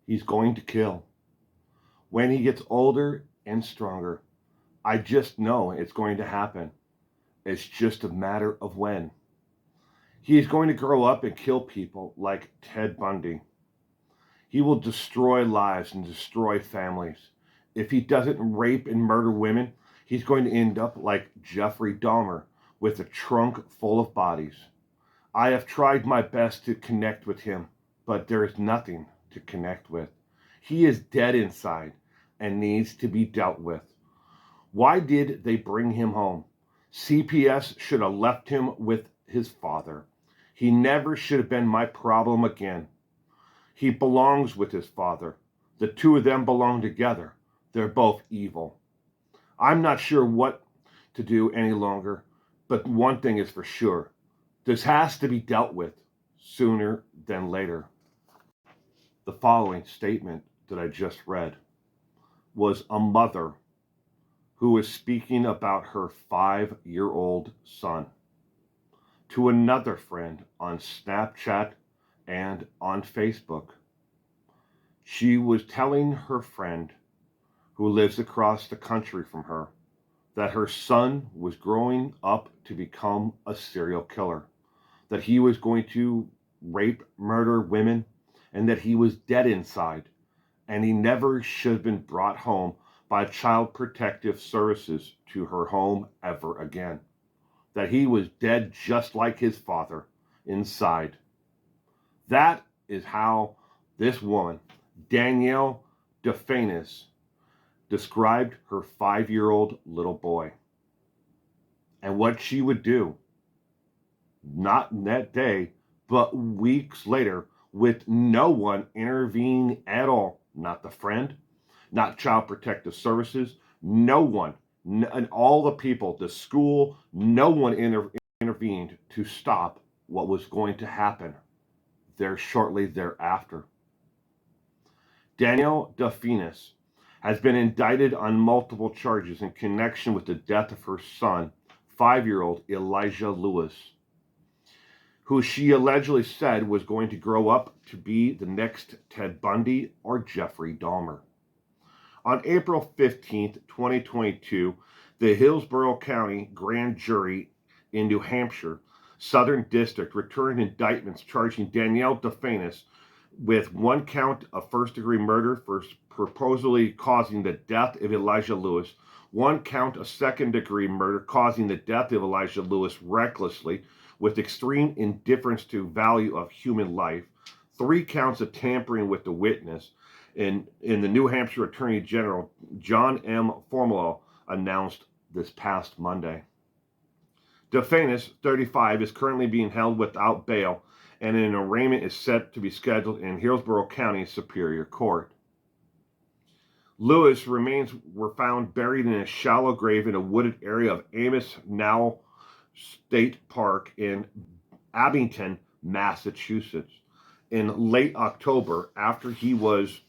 He's going to kill. When he gets older and stronger, I just know it's going to happen. It's just a matter of when. He is going to grow up and kill people like Ted Bundy. He will destroy lives and destroy families. If he doesn't rape and murder women, he's going to end up like Jeffrey Dahmer with a trunk full of bodies. I have tried my best to connect with him, but there is nothing to connect with. He is dead inside and needs to be dealt with. Why did they bring him home? CPS should have left him with his father. He never should have been my problem again. He belongs with his father. The two of them belong together. They're both evil. I'm not sure what to do any longer, but one thing is for sure. This has to be dealt with sooner than later. The following statement that I just read was a mother who was speaking about her 5-year-old son to another friend on Snapchat and on Facebook. She was telling her friend, who lives across the country from her, that her son was growing up to become a serial killer, that he was going to rape, murder women, and that he was dead inside, and he never should have been brought home by Child Protective Services to her home ever again, that he was dead just like his father inside. That is how this woman, Danielle DeFanis, described her 5-year-old little boy and what she would do, not that day, but weeks later, with no one intervening at all. Not the friend, not Child Protective Services, no one, and all the people, the school, no one intervened to stop what was going to happen there shortly thereafter. Danielle DeFanis has been indicted on multiple charges in connection with the death of her son, 5-year-old Elijah Lewis, who she allegedly said was going to grow up to be the next Ted Bundy or Jeffrey Dahmer. On April 15th, 2022, the Hillsborough County Grand Jury in New Hampshire, Southern District, returned indictments charging Danielle DeFanis with one count of first-degree murder for purposely causing the death of Elijah Lewis, one count of second-degree murder causing the death of Elijah Lewis recklessly with extreme indifference to value of human life, 3 counts of tampering with the witness, in the New Hampshire Attorney General John M. Formolo announced this past Monday. DeFanis, 35, is currently being held without bail, and an arraignment is set to be scheduled in Hillsborough County Superior Court. Lewis' remains were found buried in a shallow grave in a wooded area of Amos Now State Park in Abington, Massachusetts, in late October after he was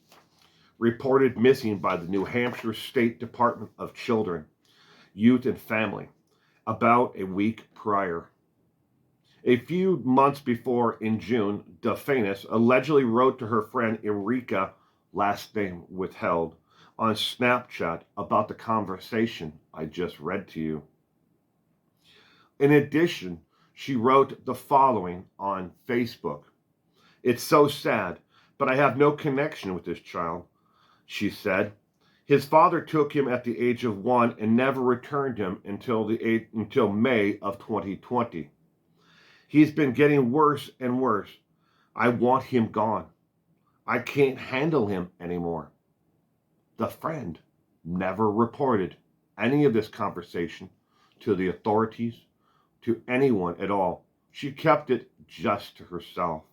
reported missing by the New Hampshire State Department of Children, Youth and Family about a week prior. A few months before, in June, DeFanis allegedly wrote to her friend Erika, last name withheld, on Snapchat about the conversation I just read to you. In addition, she wrote the following on Facebook. "It's so sad, but I have no connection with this child," she said. "His father took him at the age of 1 and never returned him until May of 2020. He's been getting worse and worse. I want him gone. I can't handle him anymore." The friend never reported any of this conversation to the authorities, to anyone at all. She kept it just to herself.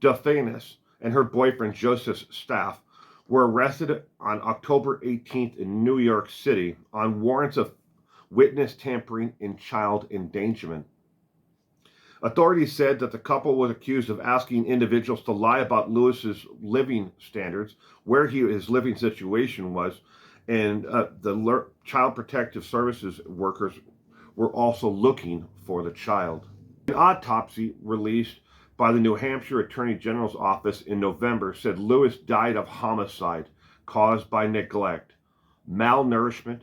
DeFanis and her boyfriend Joseph Staff were arrested on October 18th in New York City on warrants of witness tampering and child endangerment. Authorities said that the couple was accused of asking individuals to lie about Lewis's living standards, where his living situation was, and the Child Protective Services workers were also looking for the child. An autopsy released by the New Hampshire Attorney General's office in November said Lewis died of homicide caused by neglect, malnourishment,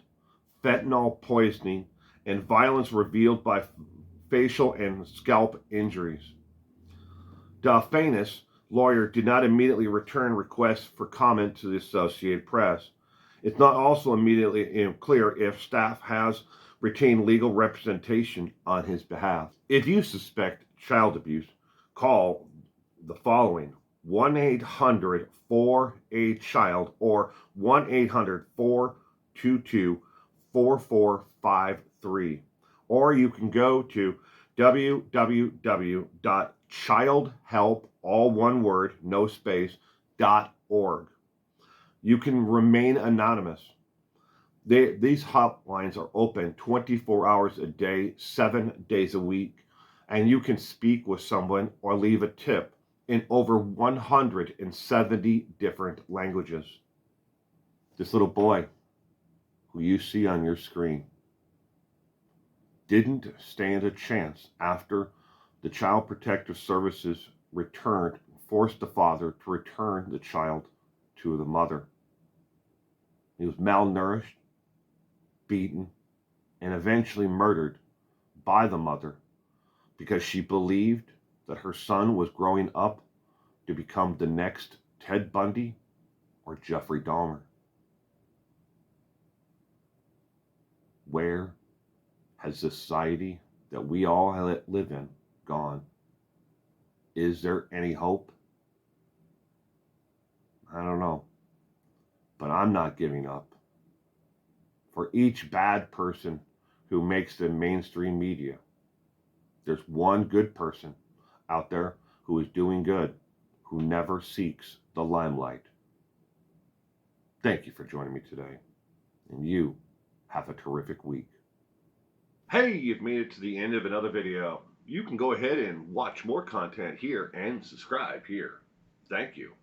fentanyl poisoning, and violence revealed by facial and scalp injuries. Delphinus' lawyer did not immediately return requests for comment to the Associated Press. It's not also immediately clear if staff has retained legal representation on his behalf. If you suspect child abuse, call the following: 1-800-4-A-CHILD or 1-800-422-4453. Or you can go to www.childhelp, all one word, no space, .org. You can remain anonymous. These hotlines are open 24 hours a day, 7 days a week, and you can speak with someone or leave a tip in over 170 different languages. This little boy who you see on your screen didn't stand a chance after the Child Protective Services forced the father to return the child to the mother. He was malnourished, beaten, and eventually murdered by the mother because she believed that her son was growing up to become the next Ted Bundy or Jeffrey Dahmer. Where has the society that we all live in gone? Is there any hope? I don't know. But I'm not giving up. For each bad person who makes the mainstream media, there's one good person out there who is doing good, who never seeks the limelight. Thank you for joining me today, and you have a terrific week. Hey, you've made it to the end of another video. You can go ahead and watch more content here and subscribe here. Thank you.